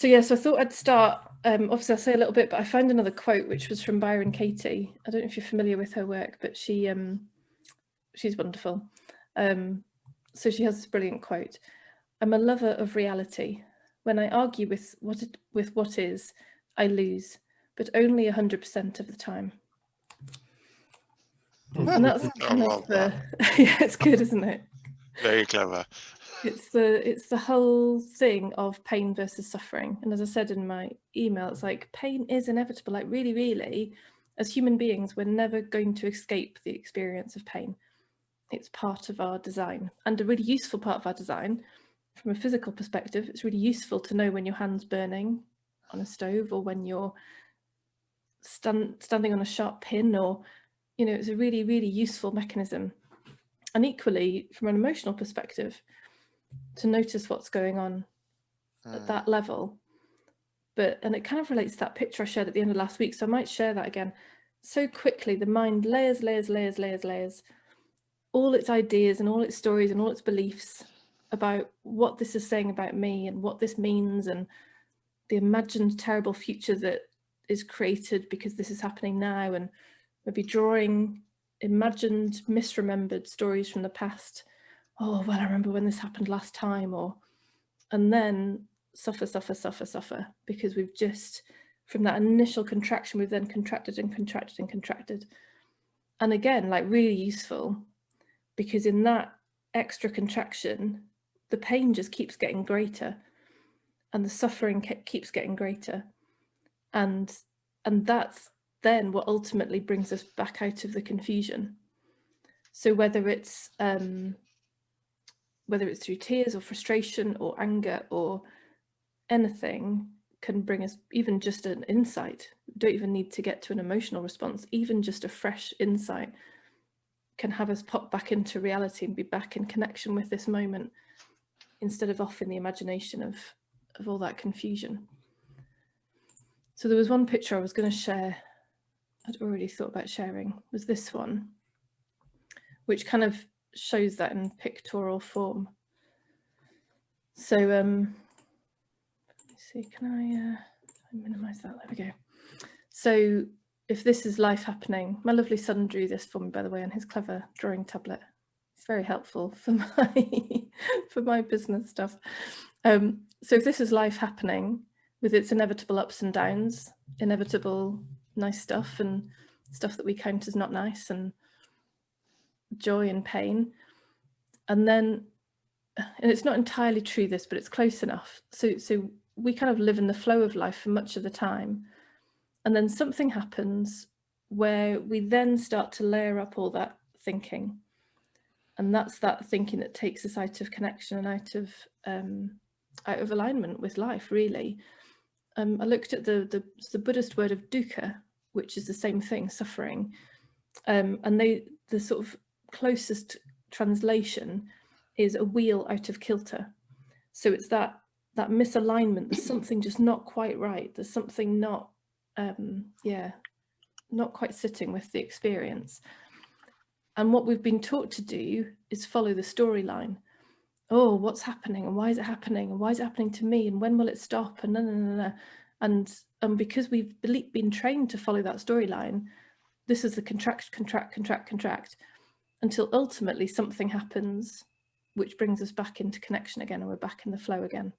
So yeah, so I thought I'd start, obviously I'll say a little bit, but I found another quote which was from Byron Katie. I don't know if you're familiar with her work, but she's wonderful. So she has this brilliant quote: "I'm a lover of reality. When I argue with what is, I lose, but only 100% of the time." And that's kind of yeah, it's good, isn't it? Very clever. It's the whole thing of pain versus suffering. And as I said in my email, it's like pain is inevitable. Like really, as human beings, we're never going to escape the experience of pain. It's part of our design, and a really useful part of our design. From a physical perspective, it's really useful to know when your hand's burning on a stove, or when you're standing on a sharp pin, or, you know, it's a really useful mechanism. And equally, from an emotional perspective, to notice what's going on at that level. And it kind of relates to that picture I shared at the end of last week, so I might share that again. So quickly, the mind layers all its ideas and all its stories and all its beliefs about what this is saying about me and what this means, and the imagined terrible future that is created because this is happening now, and maybe drawing imagined misremembered stories from the past. Oh, well, I remember when this happened last time. And then suffer, because we've just, from that initial contraction, we've then contracted. And again, like, really useful, because in that extra contraction, the pain just keeps getting greater and the suffering keeps getting greater. And that's then what ultimately brings us back out of the confusion. So whether it's through tears or frustration or anger or anything, can bring us even just an insight. We don't even need to get to an emotional response. Even just a fresh insight can have us pop back into reality and be back in connection with this moment, instead of off in the imagination of all that confusion. So there was one picture I was going to share, I'd already thought about sharing, was this one, which kind of shows that in pictorial form. So let me see, can I minimize that? There we go. So if this is life happening, my lovely son drew this for me, by the way, on his clever drawing tablet. It's very helpful for my business stuff. So if this is life happening, with its inevitable ups and downs, inevitable nice stuff and stuff that we count as not nice, and joy and pain, and it's not entirely true, this, but it's close enough. So we kind of live in the flow of life for much of the time, and then something happens where we then start to layer up all that thinking, and that's that thinking that takes us out of connection and out of alignment with life, really. I looked at the Buddhist word of dukkha, which is the same thing, suffering, and the sort of closest translation is a wheel out of kilter. So it's that misalignment. There's something just not quite right. There's something not quite sitting with the experience. And what we've been taught to do is follow the storyline. Oh, what's happening, and why is it happening, and why is it happening to me, and when will it stop, and no. And because we've been trained to follow that storyline, this is the contract, until ultimately something happens which brings us back into connection again, and we're back in the flow again.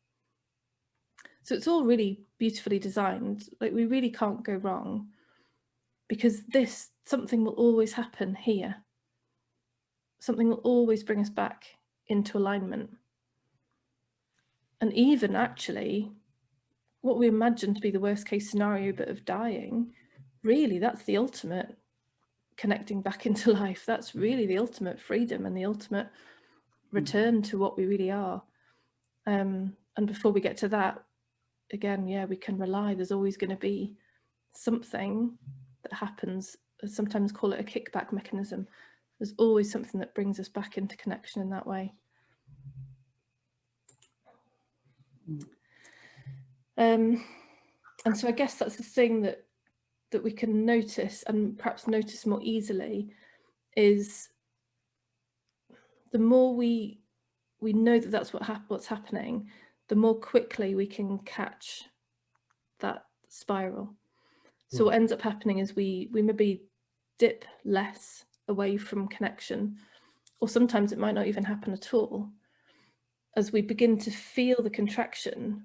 So it's all really beautifully designed. Like, we really can't go wrong, because something will always happen here. Something will always bring us back into alignment. And even actually, what we imagine to be the worst case scenario, but of dying, really, that's the ultimate connecting back into life. That's really the ultimate freedom and the ultimate return to what we really are. And before we get to that, again, we can rely. There's always going to be something that happens. I sometimes call it a kickback mechanism. There's always something that brings us back into connection in that way. And so I guess that's the thing that we can notice, and perhaps notice more easily, is the more we know that that's what's happening, the more quickly we can catch spiral. So what ends up happening is we maybe dip less away from connection, or sometimes it might not even happen at all, as we begin to feel the contraction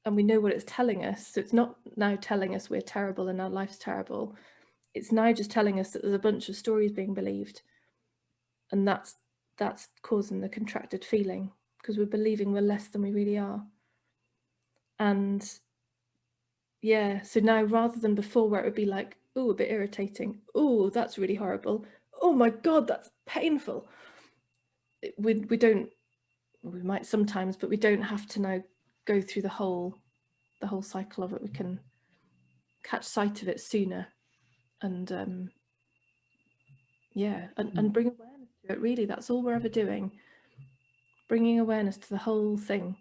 and we know what it's telling us. So it's not now telling us we're terrible and our life's terrible. It's now just telling us that there's a bunch of stories being believed, and that's causing the contracted feeling, because we're believing we're less than we really are. And yeah, so now rather than before where it would be like, oh, a bit irritating, oh, that's really horrible, oh my God, that's painful, we don't, we might sometimes, but we don't have to now go through the whole cycle of it. We can catch sight of it sooner, and yeah, and bring awareness to it. Really, that's all we're ever doing, bringing awareness to the whole thing.